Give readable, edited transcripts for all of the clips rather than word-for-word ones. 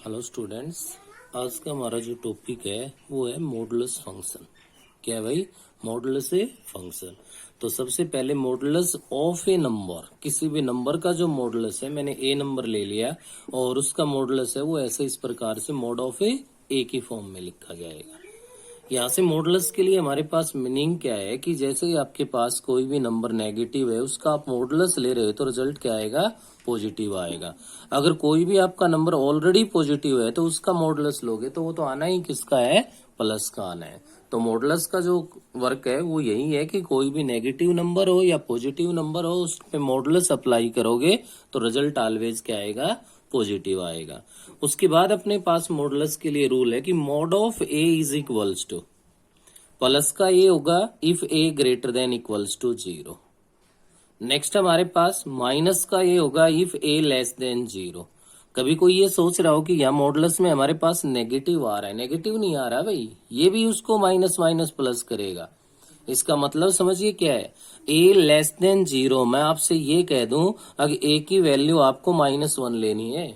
Hello students. आज का हमारा जो टॉपिक है वो है मॉडुलस फंक्शन। क्या है भाई? Modulus a function. तो सबसे पहले मॉडुलस ऑफ ए नंबर, किसी भी नंबर का जो मॉडुलस है, मैंने ए नंबर ले लिया और उसका मॉडुलस है वो ऐसे इस प्रकार से मॉड ऑफ ए की फॉर्म में लिखा जाएगा। यहाँ से मॉडुलस के लिए हमारे पास मीनिंग क्या है कि जैसे ही आपके पास कोई भी नंबर नेगेटिव है उसका आप मॉडुलस ले रहे हो तो रिजल्ट क्या आएगा? पॉजिटिव आएगा। अगर कोई भी आपका नंबर ऑलरेडी पॉजिटिव है तो उसका मॉडुलस लोगे तो वो तो आना ही किसका है? प्लस का आना है। तो मॉडुलस का जो वर्क है वो यही है कि कोई भी नेगेटिव नंबर हो या पॉजिटिव नंबर हो उस पे मॉडुलस अप्लाई करोगे तो रिजल्ट ऑलवेज क्या आएगा? पॉजिटिव आएगा। उसके बाद अपने पास मॉडुलस के लिए रूल है कि mod of a is equals to, plus का ए होगा if a greater than equals to 0। Next हमारे पास माइनस का ए होगा इफ ए लेस देन 0। कभी कोई ये सोच रहा हो कि यहाँ मॉडुलस में हमारे पास नेगेटिव आ रहा है, नेगेटिव नहीं आ रहा भाई, ये भी उसको माइनस माइनस प्लस करेगा। इसका मतलब समझिए क्या है? ए लेस देन 0, मैं आपसे ये कह दूं अगर ए की वैल्यू आपको -1 लेनी है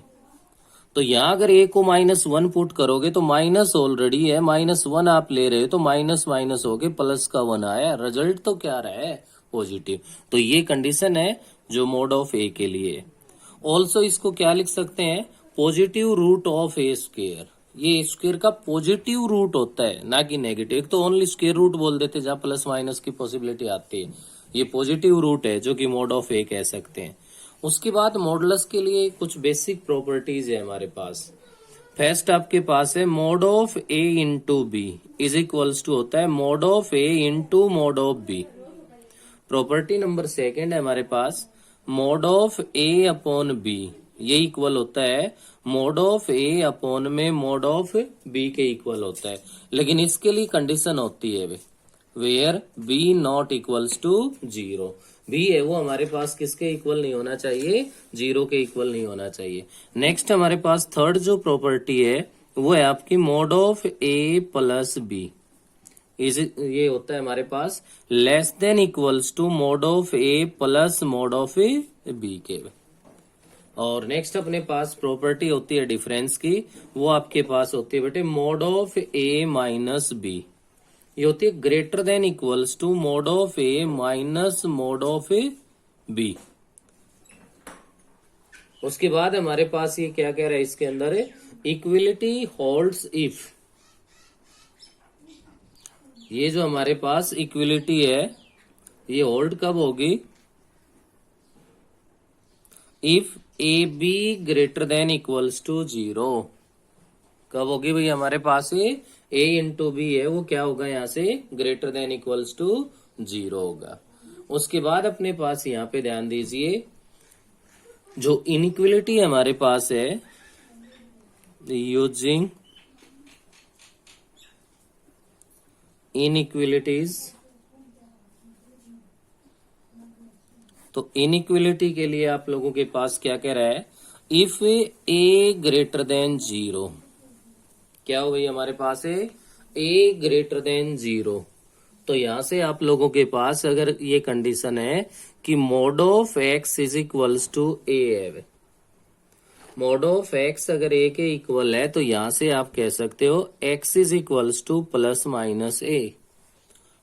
तो यहाँ अगर ए को -1 पुट करोगे तो माइनस ऑलरेडी है, -1 आप ले रहे हो तो माइनस माइनस हो के प्लस का 1 आया, रिजल्ट तो क्या रहा है? पॉजिटिव। तो ये कंडीशन है जो मोड ऑफ ए के लिए। ऑल्सो इसको क्या लिख सकते हैं? Positive root of a square. ये स्क्वेयर का पॉजिटिव रूट होता है ना कि नेगेटिव। एक तो ओनली स्क्वेयर रूट बोल देते जहां प्लस माइनस की पॉसिबिलिटी आती है, ये पॉजिटिव रूट है जो कि मोड ऑफ ए कह सकते हैं। उसके बाद मॉडुलस के लिए कुछ बेसिक प्रॉपर्टीज है हमारे पास। फर्स्ट आपके पास है mod of A into B is equals to होता है mod of A into mod of B. Property number second है हमारे पास mod of A upon B, ये इक्वल होता है मोड ऑफ ए अपॉन में मोड ऑफ बी के इक्वल होता है। लेकिन इसके लिए कंडीशन होती है where B not equals to 0। B है वो हमारे पास किसके इक्वल नहीं होना चाहिए? 0 के इक्वल नहीं होना चाहिए। नेक्स्ट हमारे पास थर्ड जो प्रॉपर्टी है वो है आपकी mod of A plus B is, ये होता है हमारे पास less than equals to mod of A plus mod of A B के। और नेक्स्ट अपने पास प्रॉपर्टी होती है डिफरेंस की, वो आपके पास होती है बेटे mod of a minus b, ये होती है greater than equals to mod of a minus mod of A b. उसके बाद हमारे पास ये क्या कह रहा है इसके अंदर है इक्विलिटी होल्ड्स इफ। ये जो हमारे पास इक्विलिटी है ये होल्ड कब होगी? If a b greater than equals to 0। कब होगी भाई? हमारे पास ए इंटू बी है वो क्या होगा यहाँ से? ग्रेटर देन इक्वल्स टू 0 होगा। उसके बाद अपने पास यहाँ पे ध्यान दीजिए जो इनइक्विलिटी हमारे पास है यूजिंग इनइक्विलिटीज, तो इनइक्विलिटी के लिए आप लोगों के पास क्या कह रहा है? इफ ए ग्रेटर देन 0, क्या हो गई हमारे पास है? ए ग्रेटर देन 0। तो यहां से आप लोगों के पास अगर ये कंडीशन है कि mod of x is equals to A है, मोड ऑफ एक्स अगर ए के इक्वल है तो यहां से आप कह सकते हो X is equals to plus minus A.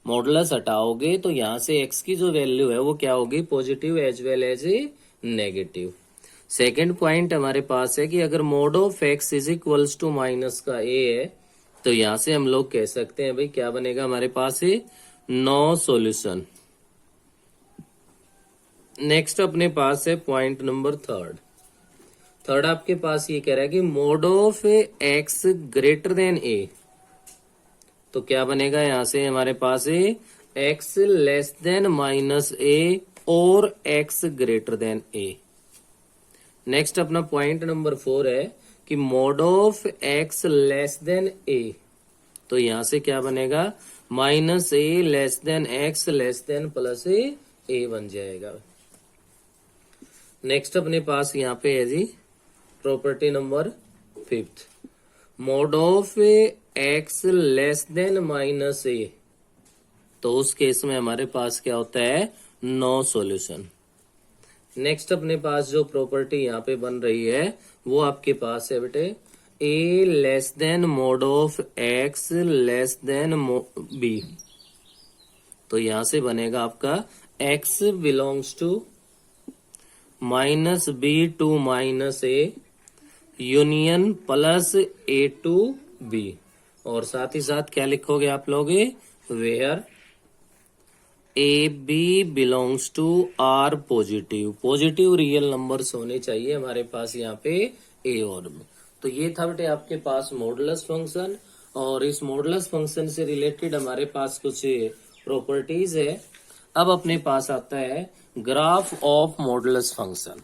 Modulus हटाओगे तो यहां से एक्स की जो वैल्यू है वो क्या होगी? Positive as well as a negative. Second point हमारे पास है कि अगर mod of x is equals to minus का ए है तो यहां से हम लोग कह सकते हैं भाई क्या बनेगा हमारे पास? No solution. नेक्स्ट अपने पास है पॉइंट नंबर थर्ड। थर्ड आपके पास ये कह रहा है कि mod of X greater than A, तो क्या बनेगा यहां से हमारे पास X less than minus A और X greater than A. Next अपना पॉइंट नंबर 4 है कि mod of X less than A, तो यहां से क्या बनेगा? Minus A less than X less than plus A बन जाएगा। नेक्स्ट अपने पास यहाँ पे है जी property number 5, mod of X less than minus ए, तो उस केस में हमारे पास क्या होता है? No solution. नेक्स्ट अपने पास जो प्रॉपर्टी यहाँ पे बन रही है वो आपके पास है बेटे A less than mod of X less than B, तो यहां से बनेगा आपका X belongs to minus B to minus A union plus A to B, और साथ ही साथ क्या लिखोगे आप लोग, where A B belongs to R positive, positive real numbers होने चाहिए हमारे पास यहाँ पे ए और बी। तो ये था बेटे आपके पास मॉडुलस फंक्शन, और इस मॉडुलस फंक्शन से रिलेटेड हमारे पास कुछ प्रॉपर्टीज है। अब अपने पास आता है graph of modulus function.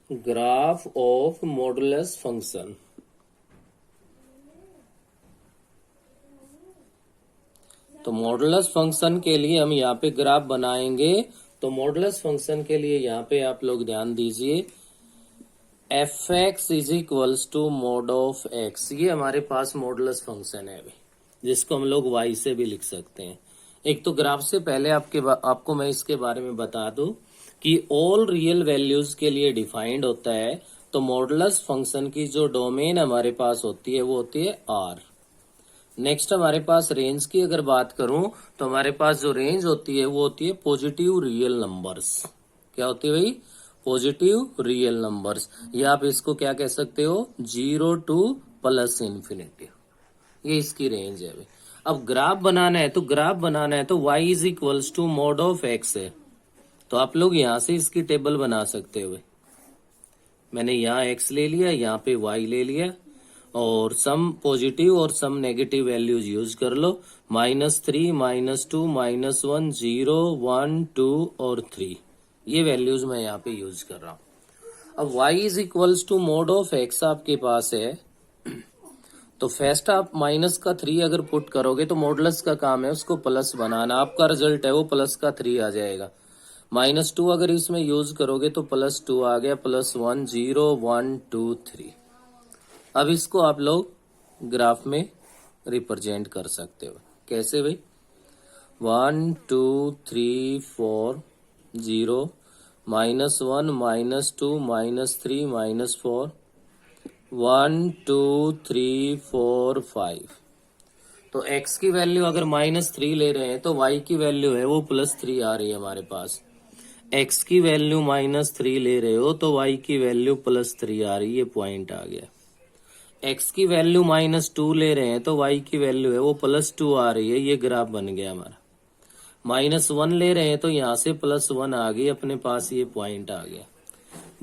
Graph of modulus function, तो मॉडुलस फंक्शन के लिए हम यहाँ पे ग्राफ बनाएंगे। तो मॉडुलस फंक्शन के लिए यहाँ पे आप लोग ध्यान दीजिए, f x is equals to mod of x, ये हमारे पास मॉडुलस फंक्शन है अभी, जिसको हम लोग वाई से भी लिख सकते हैं। एक तो ग्राफ से पहले आपको मैं इसके बारे में बता दूं कि ऑल रियल वैल्यूज के लिए डिफाइंड होता है। तो मॉडुलस फंक्शन की जो डोमेन हमारे पास होती है वो होती है आर। नेक्स्ट हमारे पास रेंज की अगर बात करूं तो हमारे पास जो रेंज होती है वो होती है पॉजिटिव रियल नंबर्स। क्या होती है भाई, पॉजिटिव रियल नंबर्स, या आप इसको क्या कह सकते हो, 0 टू प्लस इन्फिनिटी, ये इसकी रेंज है। अब ग्राफ बनाना है, तो ग्राफ बनाना है तो y is equals to mod of x है, तो आप लोग यहां से इसकी टेबल बना सकते हो। मैंने यहाँ x ले लिया, यहाँ पे y ले लिया, और सम पॉजिटिव और सम नेगेटिव वैल्यूज यूज कर लो, -3 -2 -1 0 1 2 और 3, ये वैल्यूज मैं यहाँ पे यूज कर रहा हूँ। अब y is equals to mod of x आपके पास है, तो फर्स्ट आप माइनस का 3 अगर पुट करोगे तो मॉडुलस का काम है उसको प्लस बनाना, आपका रिजल्ट है वो प्लस का 3 आ जाएगा। -2 अगर इसमें यूज करोगे तो +2 आ गया, +1 0 1 2 3। अब इसको आप लोग ग्राफ में रिप्रेजेंट कर सकते हो, कैसे भाई, 1 2 3 4 0 -1 -2 -3 -4 1 2 3 4 5। तो x की वैल्यू अगर -3 ले रहे हैं तो y की वैल्यू है वो +3 आ रही है हमारे पास। x की वैल्यू -3 ले रहे हो तो y की वैल्यू +3 आ रही है, पॉइंट आ गया। x की वैल्यू -2 ले रहे हैं तो y की वैल्यू है वो +2 आ रही है, ये ग्राफ बन गया हमारा। -1 ले रहे हैं तो यहाँ से +1 आ गई अपने पास, ये पॉइंट आ गया।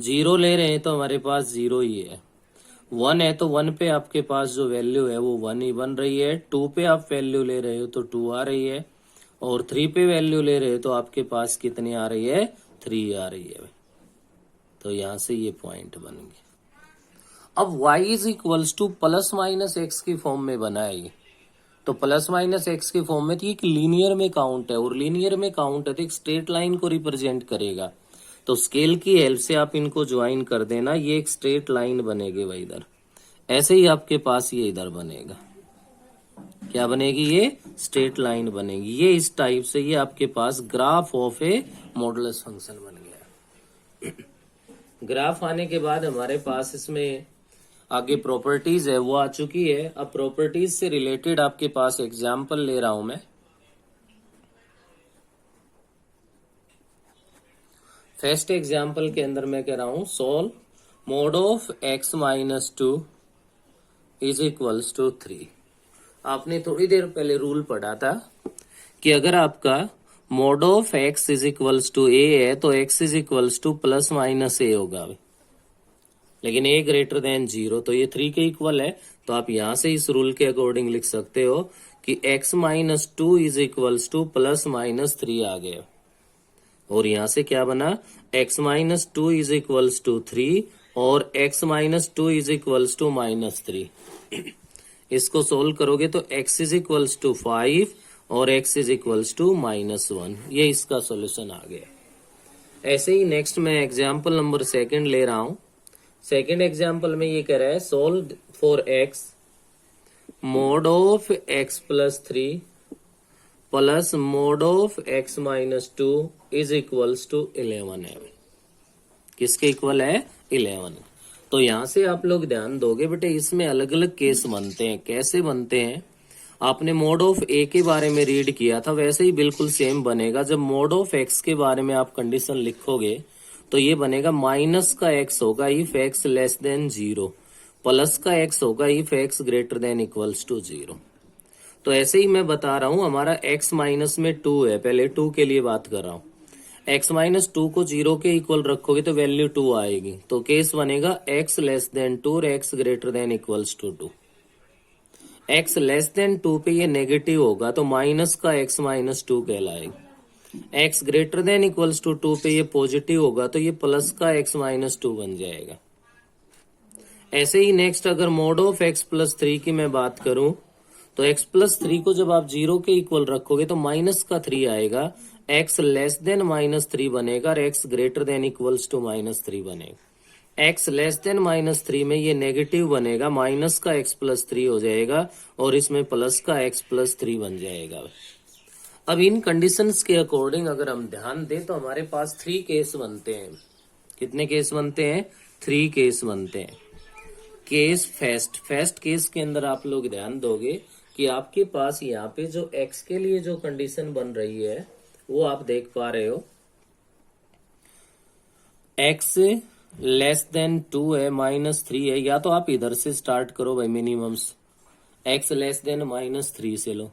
0 ले रहे हैं तो हमारे पास 0 ही है। 1 है तो 1 पे आपके पास जो वैल्यू है वो 1 ही बन रही है। 2 पे आप वैल्यू ले रहे हो तो 2 आ रही है, और 3 पे वैल्यू ले रहे हो तो आपके पास कितनी आ रही है, 3 आ रही है। तो यहां से ये पॉइंट बन गया। अब y is equals to plus minus x की फॉर्म में बना है ये, तो प्लस माइनस एक्स की फॉर्म में, तो एक लीनियर में काउंट है, और लीनियर में काउंट है तो एक स्ट्रेट लाइन को रिप्रेजेंट करेगा। तो स्केल की हेल्प से आप इनको ज्वाइन कर देना, ये एक स्ट्रेट लाइन बनेगी भाई इधर, ऐसे ही आपके पास ये इधर बनेगा। क्या बनेगी, ये स्ट्रेट लाइन बनेगी। ये इस टाइप से ये आपके पास graph of a modulus function बन गया। ग्राफ आने के बाद हमारे पास इसमें आगे प्रॉपर्टीज है वो आ चुकी है। अब प्रॉपर्टीज से रिलेटेड आपके पास एग्जाम्पल ले रहा हूं मैं। फर्स्ट एग्जाम्पल के अंदर मैं कह रहा हूं, solve mod of x -2 is equals to 3। आपने थोड़ी देर पहले रूल पढ़ा था कि अगर आपका mod of x is equals to a है तो x is equals to plus minus a होगा, लेकिन a ग्रेटर देन 0, तो ये 3 के इक्वल है। तो आप यहां से इस रूल के अकॉर्डिंग लिख सकते हो कि x -2 is equals to plus minus 3 आ गया, और यहां से क्या बना, x -2 इज इक्वल्स टू 3 और x -2 इज इक्वल्स टू -3। इसको सोल्व करोगे तो x इज इक्वल्स टू 5 और x इज इक्वल्स टू -1, ये इसका सॉल्यूशन आ गया। ऐसे ही नेक्स्ट मैं एग्जाम्पल नंबर 2 ले रहा हूं। सेकेंड एग्जाम्पल में ये कह रहा है, solve for x mod of x +3 plus mod of x minus 2 is equals to 11 है। किसके इक्वल है? 11। तो यहां से आप लोग ध्यान दोगे बेटे, इसमें अलग अलग केस बनते हैं। कैसे बनते हैं? आपने मोड ऑफ ए के बारे में रीड किया था, वैसे ही बिल्कुल सेम बनेगा। जब मोड ऑफ एक्स के बारे में आप कंडीशन लिखोगे तो ये बनेगा माइनस का एक्स होगा if x less than 0, plus का एक्स होगा if x greater than equals to 0। तो ऐसे ही मैं बता रहा हूं, हमारा x माइनस में 2 है, पहले 2 के लिए बात कर रहा हूं। x माइनस 2 को 0 के इक्वल रखोगे तो वैल्यू 2 आएगी। तो केस बनेगा x लेस देन 2 और x greater than equals to 2। x less than 2 पे ये नेगेटिव होगा तो माइनस का x माइनस 2 कहलाएगा। x greater than equals to 2 पे ये पॉजिटिव होगा तो ये प्लस का x माइनस 2 बन जाएगा। ऐसे ही नेक्स्ट अगर मोड ऑफ x प्लस 3 की मैं बात करूं तो x प्लस 3 को जब आप 0 के इक्वल रखोगे तो माइनस का 3 आएगा, x लेस देन माइनस 3 बनेगा और x greater than equals to minus 3 बनेगा। x लेस देन माइनस 3 में ये नेगेटिव बनेगा, माइनस का x प्लस 3 हो जाएगा और इसमें प्लस का x प्लस 3 बन जाएगा। अब इन कंडीशंस के अकॉर्डिंग अगर हम ध्यान दें तो हमारे पास 3 केस बनते हैं। कितने केस बनते हैं? 3 केस बनते हैं। केस फर्स्ट केस के अंदर आप लोग ध्यान दोगे कि आपके पास यहाँ पे जो x के लिए जो कंडीशन बन रही है वो आप देख पा रहे हो, x लेस देन 2 है, माइनस 3 है। या तो आप इधर से स्टार्ट करो भाई, मिनिमम्स x लेस देन माइनस 3 से लो,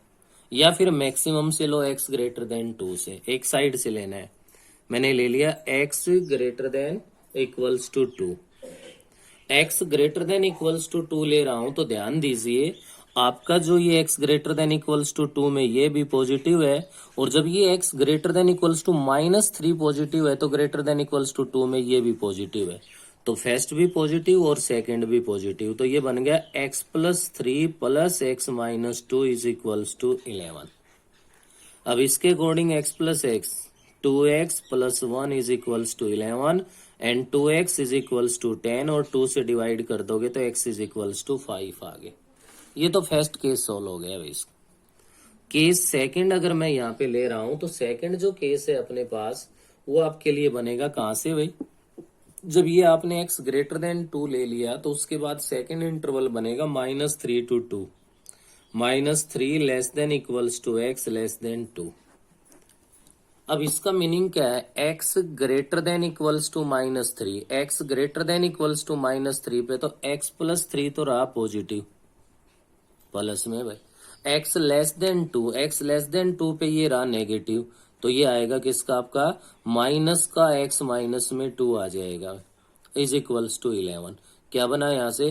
या फिर मैक्सिमम से लो x ग्रेटर देन 2 से। एक साइड से लेना है। मैंने ले लिया x greater than equals to 2। x greater than equals to 2 ले रहा हूं तो ध्यान दीजिए आपका जो ये x greater than equals to 2 में ये भी पॉजिटिव है, और जब ये x greater than equals to minus 3 positive है तो ग्रेटर देन इक्वल्स टू 2 में ये भी पॉजिटिव है। तो फर्स्ट भी पॉजिटिव और सेकंड भी पॉजिटिव, तो ये बन गया x plus 3 plus x minus 2 is equals to 11। अब इसके according x plus x 2x plus 1 is equals to 11 and 2x is equals to 10 और 2 से डिवाइड कर दोगे तो x इज इक्वल्स टू 5 आ गए। ये तो फर्स्ट केस सॉल्व हो गया भाई। केस सेकंड अगर मैं यहाँ पे ले रहा हूं तो सेकंड जो केस है अपने पास वो आपके लिए बनेगा कहां से भाई? जब ये आपने x ग्रेटर देन 2 ले लिया तो उसके बाद सेकंड इंटरवल बनेगा minus 3 to 2, minus 3 less than equals to x less than 2। अब इसका मीनिंग क्या है? x greater than equals to minus 3, x greater than equals to minus 3 पे तो x प्लस 3 तो रहा पॉजिटिव प्लस में भाई, x less than 2, x less than 2 पे ये रहा नेगेटिव, तो ये आएगा किसका? आपका माइनस का x माइनस में 2 आ जाएगा इज इक्वल्स टू 11। क्या बना यहाँ से?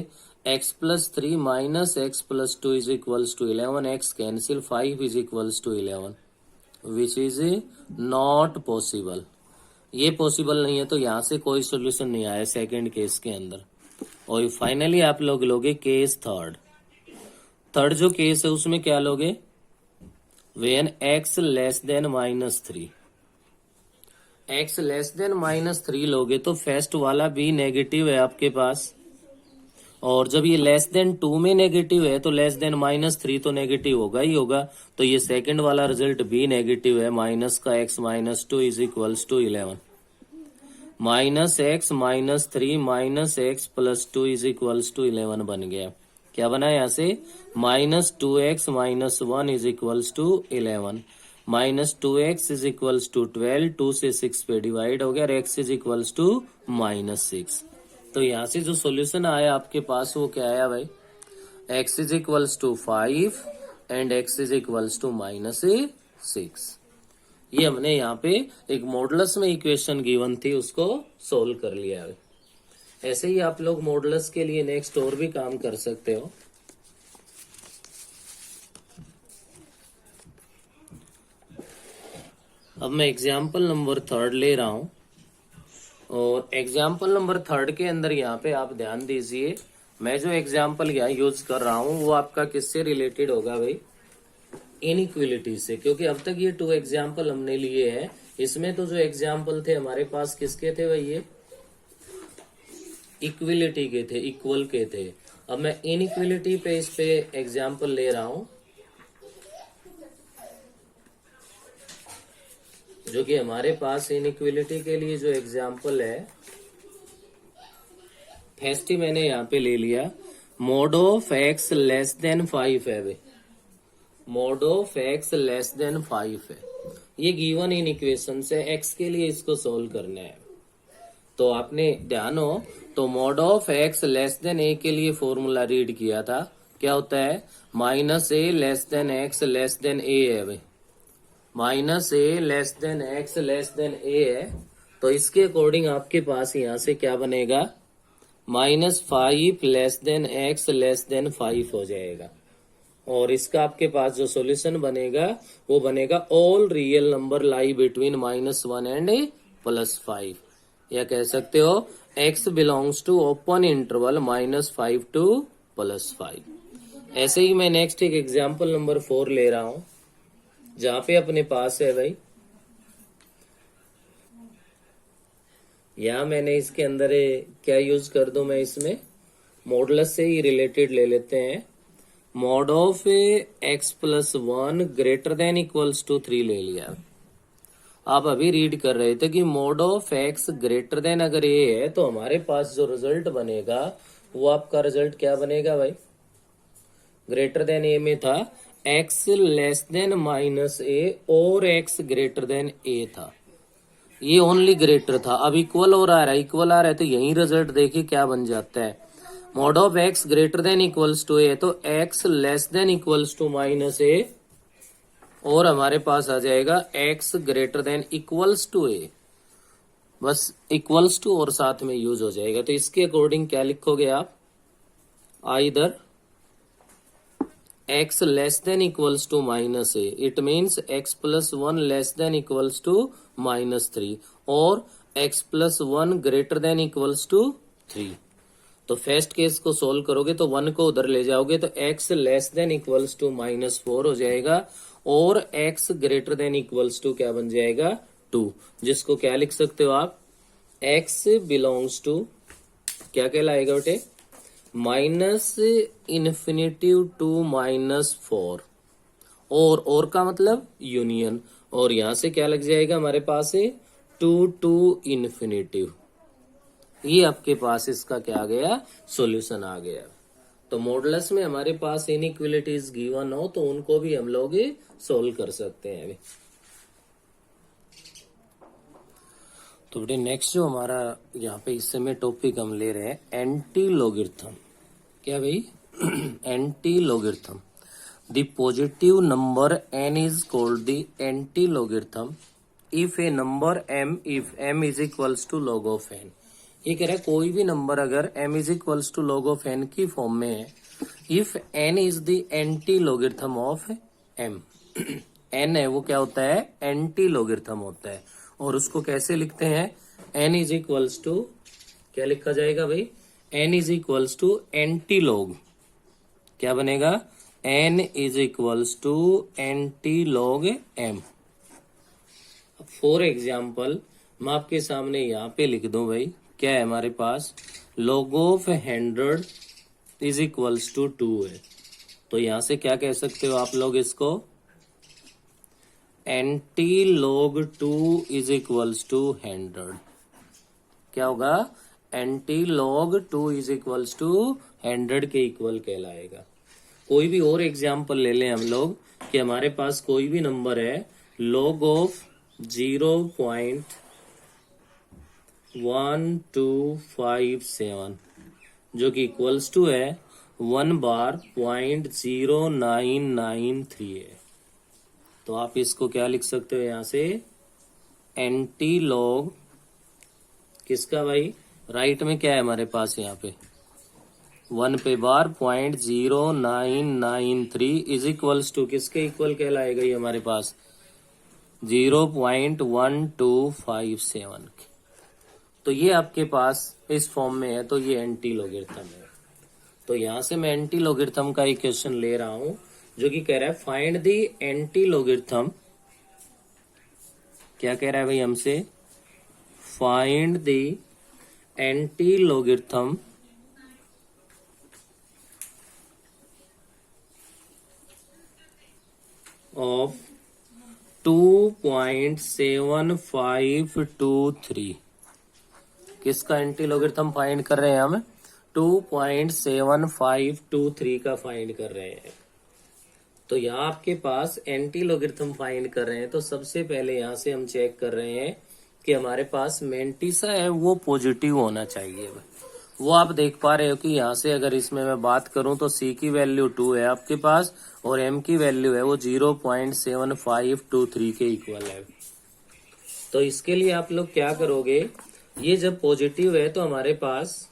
x plus 3 minus x plus 2 is equals to 11, x cancel 5 is equals to 11 which is not possible. ये पॉसिबल नहीं है तो यहाँ से कोई सोल्यूशन नहीं आया सेकेंड केस के अंदर। और फाइनली आप लोग लोगे केस थर्ड जो केस है उसमें क्या लोगे? When x less than minus 3, x less than minus 3 लोगे तो फर्स्ट वाला भी नेगेटिव है आपके पास, और जब ये लेस देन 2 में नेगेटिव है तो लेस देन माइनस 3 तो नेगेटिव होगा ही होगा, तो ये सेकंड वाला रिजल्ट भी नेगेटिव है। माइनस का x minus 2 is equals to 11, minus x minus 3 minus x plus 2 is equals to 11 बन गया। क्या बना यहाँ से? Minus 2x minus 1 is equals to 11, minus 2x is equals to 12, 2 से 6 पे डिवाइड हो गया और x is equals to minus 6। तो यहाँ से जो सॉल्यूशन आया आपके पास वो क्या आया भाई? x is equals to 5 and x is equals to minus 6। ये हमने यहाँ पे एक मॉडुलस में इक्वेशन गिवन थी उसको सोल्व कर लिया है। ऐसे ही आप लोग मॉडुलस के लिए नेक्स्ट और भी काम कर सकते हो। अब मैं एग्जाम्पल नंबर 3 ले रहा हूं, और एग्जाम्पल नंबर 3 के अंदर यहाँ पे आप ध्यान दीजिए, मैं जो एग्जाम्पल यहाँ यूज कर रहा हूं वो आपका किससे रिलेटेड होगा भाई? इनइक्विलिटी से, क्योंकि अब तक ये 2 एग्जाम्पल हमने लिए हैं। इसमें तो जो एग्जाम्पल थे हमारे पास किसके थे भाई? ये इक्विलिटी के थे, इक्वल के थे। अब मैं इनइक्विलिटी पे इस पे एग्जाम्पल ले रहा हूं। जो कि हमारे पास इनइक्वलिटी के लिए जो एग्जाम्पल है, फर्स्ट ही मैंने यहाँ पे ले लिया, mode of X less then 5 है भाई, mode of X less then 5 है। ये गिवन इन इक्वेशन से एक्स के लिए इसको सोल्व करना है। तो आपने ध्यान हो तो mod of X less than A के लिए फॉर्मूला रीड किया था, क्या होता है, minus A less than X less than A है भाई, minus A less than X less than A है। तो इसके अकॉर्डिंग आपके पास यहाँ से क्या बनेगा, -5 less than X less then 5 हो जाएगा। और इसका आपके पास जो सॉल्यूशन बनेगा वो बनेगा all real number lie between -1 and +5, या कह सकते हो x belongs to open interval -5 to +5। ऐसे ही मैं नेक्स्ट एक एग्जाम्पल नंबर 4 ले रहा हूं, जहां पे अपने पास है भाई, यहां मैंने इसके अंदर क्या यूज कर दूं, मैं इसमें मॉडुलस से ही रिलेटेड ले लेते हैं। Mod of x+1 greater than equals to 3 ले लिया। आप अभी रीड कर रहे थे कि mod of X greater then अगर ए है तो हमारे पास जो रिजल्ट बनेगा वो आपका रिजल्ट क्या बनेगा भाई, ग्रेटर देन ए में था एक्स लेस देन -a और एक्स ग्रेटर देन ए था, ये ओनली ग्रेटर था। अब इक्वल हो रहा है, इक्वल आ रहा है तो यही रिजल्ट देखिए क्या बन जाता है, mod of X greater than equals to A तो X less than equals to -a और हमारे पास आ जाएगा x greater than equals to A, बस इक्वल्स टू और साथ में यूज हो जाएगा। तो इसके अकॉर्डिंग क्या लिखोगे आप, either x less than equals to -a, it means x+1 less than equals to -3 और x+1 greater than equals to 3। तो फर्स्ट केस को सोल्व करोगे तो 1 को उधर ले जाओगे तो x less than equals to -4 हो जाएगा और x greater than equals to क्या बन जाएगा 2, जिसको क्या लिख सकते हो आप, x बिलोंग्स टू क्या कहलाएगा बेटे, -∞ टू -4 और का मतलब यूनियन, और यहां से क्या लग जाएगा हमारे पास 2 टू ∞। ये आपके पास इसका क्या आ गया, सॉल्यूशन आ गया। तो मॉडुलस में हमारे पास इनइक्वलिटीज गिवन हो तो उनको भी हम लोग सोल्व कर सकते हैं अभी। तो बेटे नेक्स्ट जो हमारा यहाँ पे इस समय टॉपिक हम ले रहे हैं एंटी लॉगरिथम, क्या भाई antilogarithm. The positive number n is called the antilogarithm if a number m if m is equals to log of n। ये कह रहा है कोई भी नंबर अगर m is equals to log of n की form में है, if n is the antilogarithm of m, n है वो क्या होता है, एंटी लॉगरिथम होता है। और उसको कैसे लिखते हैं, n इज इक्वल्स टू क्या लिखा जाएगा भाई, n is equals to antilog, क्या बनेगा, n is equals to antilog m। For example मैं आपके सामने यहाँ पे लिख दूं भाई, क्या है हमारे पास, log of 100 is equals to 2 है। तो यहां से क्या कह सकते हो आप लोग इसको, antilog 2 is equals to 100, क्या होगा, antilog 2 is equals to 100 के इक्वल कहलाएगा। कोई भी और एग्जाम्पल ले लें हम लोग कि हमारे पास कोई भी नंबर है log ऑफ 0.1257 जो कि इक्वल्स टू है 1 बार 0.0993 है। तो आप इसको क्या लिख सकते हो यहाँ से, एंटी लॉग किसका भाई, राइट में क्या है हमारे पास यहाँ पे 1 पे बार 0.0993 इज इक्वल्स टू किसके इक्वल कहलाएगा ये हमारे पास 0.1257। तो ये आपके पास इस फॉर्म में है तो ये एंटी लॉगरिथम है। तो यहां से मैं एंटी लॉगरिथम का इक्वेशन ले रहा हूं जो कि कह रहा है फाइंड द एंटी लॉगरिथम, क्या कह रहा है भाई हमसे, find the antilogarithm of 2.7523 किसका एंटी लॉगरिथम फाइंड कर रहे हैं हम? 2.7523 का फाइंड कर रहे हैं। तो यहाँ आपके पास एंटी लॉगरिथम फाइंड कर रहे हैं, तो सबसे पहले यहाँ से हम चेक कर रहे हैं कि हमारे पास मेंटिसा है वो पॉजिटिव होना चाहिए। वो आप देख पा रहे हो कि यहाँ से अगर इसमें मैं बात करूं तो C की वैल्यू 2 है आपके पास और M की वैल्यू है वो 0.7523 के इक्वल है। तो इसके लिए आप लोग क्या करोगे, ये जब पॉजिटिव है तो हमारे पास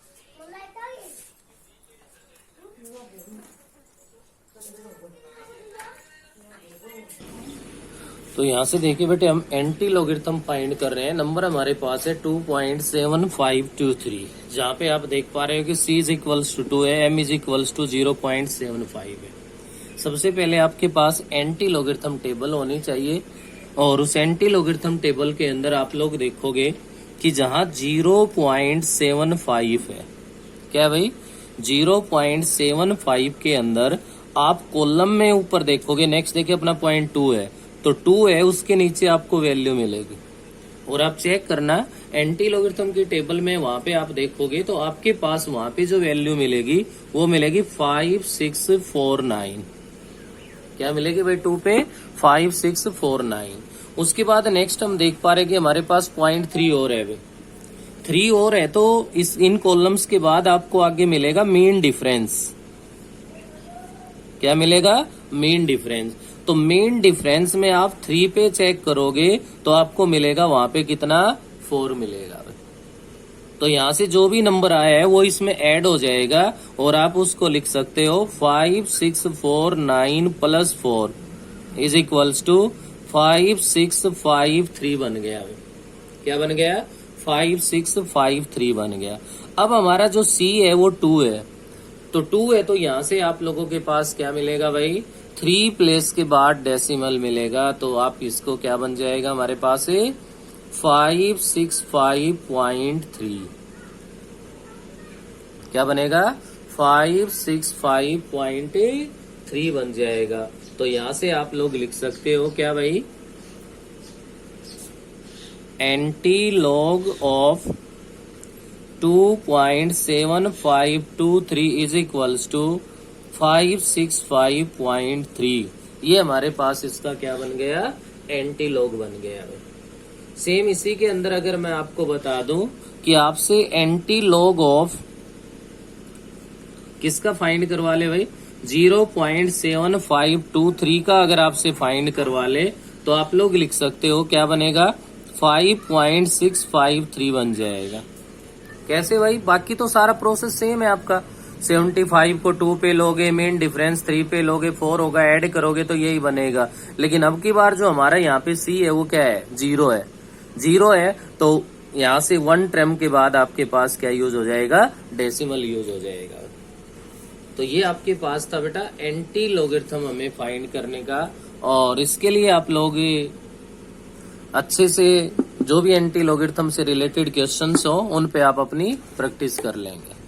तो यहाँ से देखिए बेटे हम एंटी लॉगरिथम फाइंड कर रहे हैं। नंबर हमारे पास है 2.7523, जहाँ पे आप देख पा रहे हो कि C इज इक्वल्स टू 2 है, M इज इक्वल्स टू 0.75 है। सबसे पहले आपके पास एंटी लॉगरिथम टेबल होनी चाहिए और उस एंटी लॉगरिथम टेबल के अंदर आप लोग देखोगे कि जहाँ 0.75 है, क्या भाई 0.75 के अंदर आप कॉलम में ऊपर देखोगे, नेक्स्ट देखिए अपना पॉइंट 2 है तो 2 है उसके नीचे आपको वैल्यू मिलेगी। और आप चेक करना एंटी लॉगरिथम की टेबल में वहां पे आप देखोगे तो आपके पास वहां पे जो वैल्यू मिलेगी वो मिलेगी 5649। क्या मिलेगी भाई 2 पे 5649। उसके बाद नेक्स्ट हम देख पा रहे कि हमारे पास पॉइंट 3 और है, 3 और है तो इस इन कॉलम्स के बाद आपको आगे मिलेगा मीन डिफरेंस। क्या मिलेगा? Mean difference. तो मीन डिफरेंस में आप 3 पे चेक करोगे तो आपको मिलेगा वहां पे कितना 4 मिलेगा। तो यहां से जो भी नंबर आया है वो इसमें ऐड हो जाएगा और आप उसको लिख सकते हो 5649 प्लस 4 इज इक्वल्स टू 5653 बन गया। क्या बन गया? 5653 बन गया। अब हमारा जो C है वो 2 है, तो 2 है तो यहां से आप लोगों के पास क्या मिलेगा भाई 3 प्लेस के बाद डेसिमल मिलेगा। तो आप इसको क्या बन जाएगा हमारे पास है 565.3। क्या बनेगा? 565.3 बन जाएगा। तो यहां से आप लोग लिख सकते हो क्या भाई antilog of 2.7523 is equals to 565.3। ये हमारे पास इसका क्या बन गया एंटी लॉग बन गया। सेम इसी के अंदर अगर मैं आपको बता दूं कि आपसे एंटी लॉग ऑफ किसका फाइंड करवा ले भाई 0.7523 का अगर आपसे फाइंड करवा ले तो आप लोग लिख सकते हो क्या बनेगा 5.653 बन जाएगा। कैसे भाई? बाकी तो सारा प्रोसेस सेम है आपका। 75 को 2 पे लोगे, मेन डिफरेंस 3 पे लोगे, 4 होगा, ऐड करोगे तो यही बनेगा। लेकिन अब की बार जो हमारा यहाँ पे C है वो क्या है 0 है, 0 है तो यहाँ से 1 टर्म के बाद आपके पास क्या यूज हो जाएगा डेसिमल यूज हो जाएगा। तो ये आपके पास था बेटा एंटी लॉगरिथम हमें फाइंड करने का। और इसके लिए आप लोग अच्छे से जो भी एंटी लॉगरिथम से रिलेटेड क्वेश्चंस हो उन पे आप अपनी प्रैक्टिस कर लेंगे।